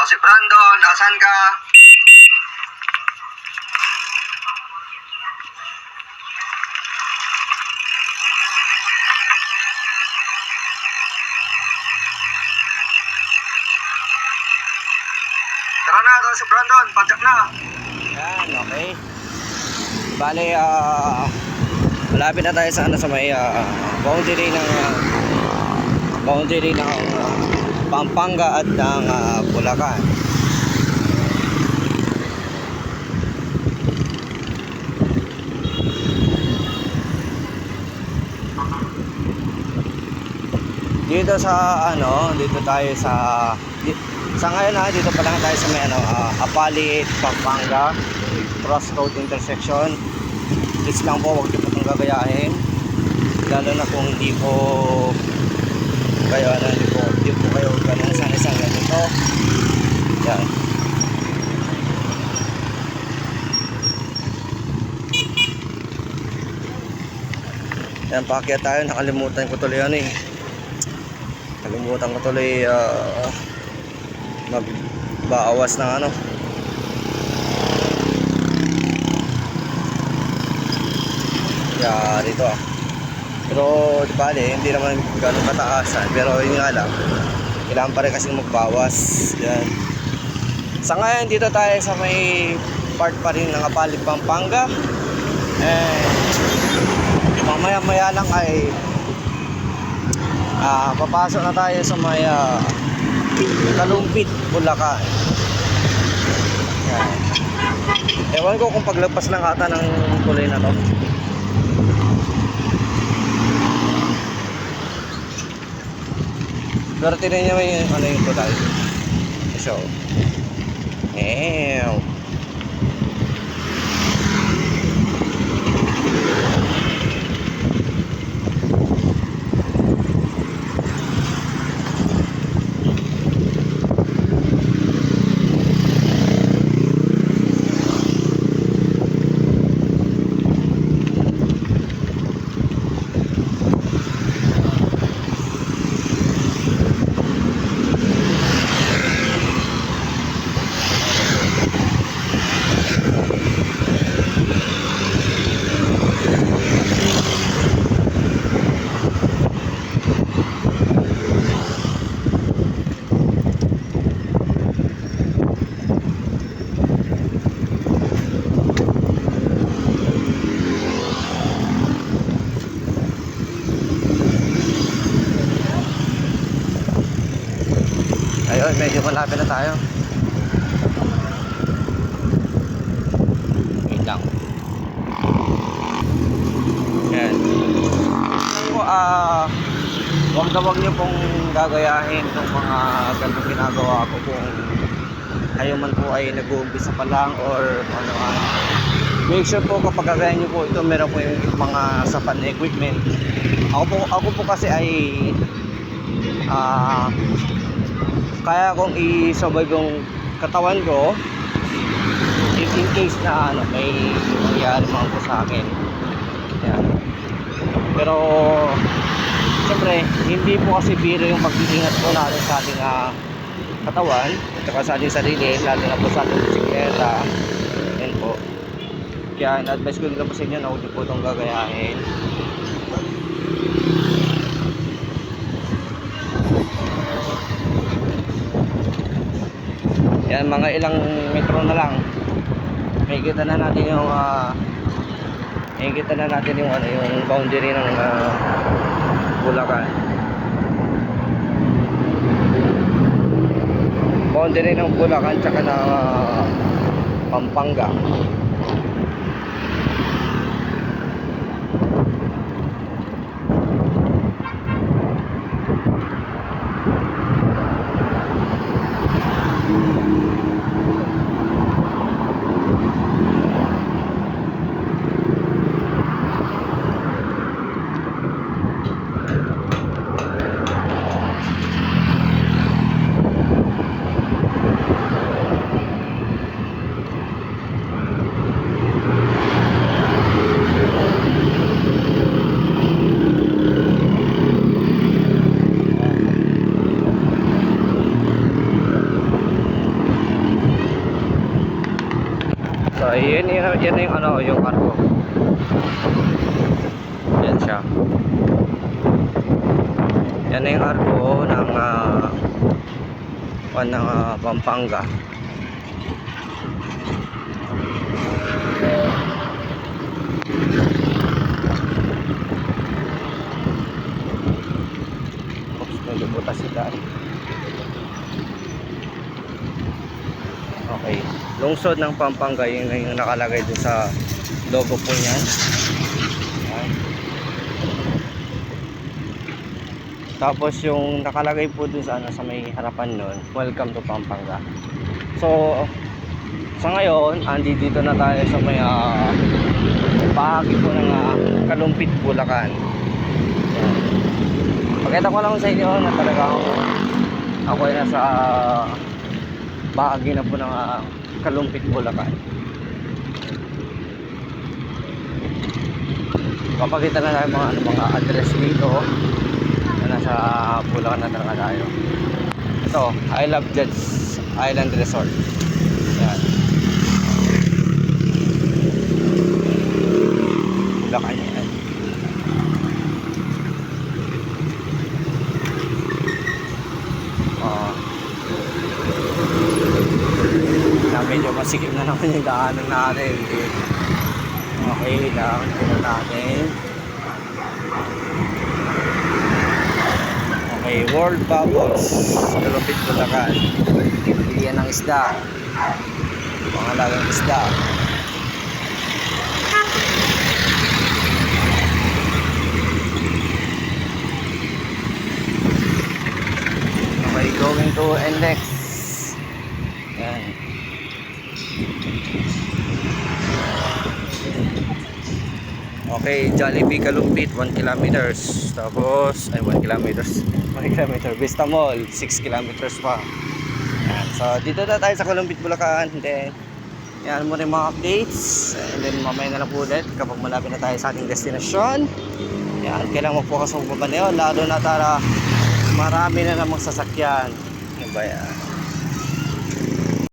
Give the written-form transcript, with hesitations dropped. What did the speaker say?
si Brandon, asan ka? Tara na, ito si Brandon, padyak na. Yan, okay. Bale, malapit na tayo sa ano, sa may boundary ng Pampanga at ng Bulacan. Dito sa ano, dito tayo sa ngayon dito pa lang tayo sa may Apalit, Pampanga crossroad intersection. Please lang po, huwag niyo po itong gagayahin, lalo na kung hindi po kayo hindi po kayo ganun isang ganito. Yan. Yan, paakyat tayo. Nakalimutan ko tuloy magbaawas ng ano. Kaya dito pero di bale, hindi naman gano'ng kataasan, pero yun nga lang, kailangan pa rin kasi magbawas. Yan. Sa ngayon dito tayo sa may part pa rin ng Apalit, Pampanga. Mamaya maya lang ay papasok na tayo sa may Talumpit, Bulacan. Yan. Ewan ko kung paglagpas lang ata ng tulay na to. Pero tinan niya may ano yung total. So, ayun, medyo malapit na tayo. Wait lang. Yan. Huwag niyo pong gagayahin itong mga ganong ginagawa ko kung kayo man po ay nag-uumpisa pa lang or ano. Make sure po kapag gagayahin niyo po ito, meron po yung mga sapat na equipment. Ako po kasi ay kaya kong i-survive yung katawan ko if in case na may mangyari mga po sa akin. Yan. Pero siyempre hindi po kasi biro yung pag-iingat po natin sa ating katawan at saka sa ating sarili, lalo na po sa ating bisikleta. Yan po. Kaya in-advise ko nila po sa inyo na huwag po itong gagayahin. Yan, mga ilang metro na lang makikita na natin yung yung boundary ng Bulacan. Boundary ng Bulacan tsaka na Pampanga. yan yung ano, yung arko. Yan siya. Yan na yung arko ng Pampanga. Oops, medyo butas si Dan. Okay, lungsod ng Pampanga, yun na yung nakalagay doon sa logo po niyan. Ayan. Tapos yung nakalagay po doon sa, sa may harapan nun, welcome to Pampanga. So sa ngayon, dito na tayo sa may bahagi po ng Kalumpit, Bulacan. Ayan. Pakita ko lang sa inyo na talagang ako ay nasa bahagi na po ng Kalumpit, Bulacan. Papakita na tayo mga address dito na nasa Bulacan na talaga tayo. Ito, I Love Jets Island Resort. Yan, Bulacan yan. Medyo masikip na naman yung daanan natin. Okay lang, tignan natin. Okay, World Bubbles, Kalumpit, Bulacan. Pilihan ng isda, mga lagang isda. Okay, going to NLEX. Yan. Okay, Jollibee Kalumpit 1 kilometers. Tapos ay 1 kilometers. 1 kilometer. Vista Mall 6 kilometers pa. Yan. So dito na tayo sa Kalumpit, Bulacan. Then yan mo rin mga updates. And then mamaya na lang po ulit kapag malapit na tayo sa ating destinasyon. Yan, kailangan mo po kasi magpapaneo. Lalo na tara marami na namang sasakyan. Ano ba yan?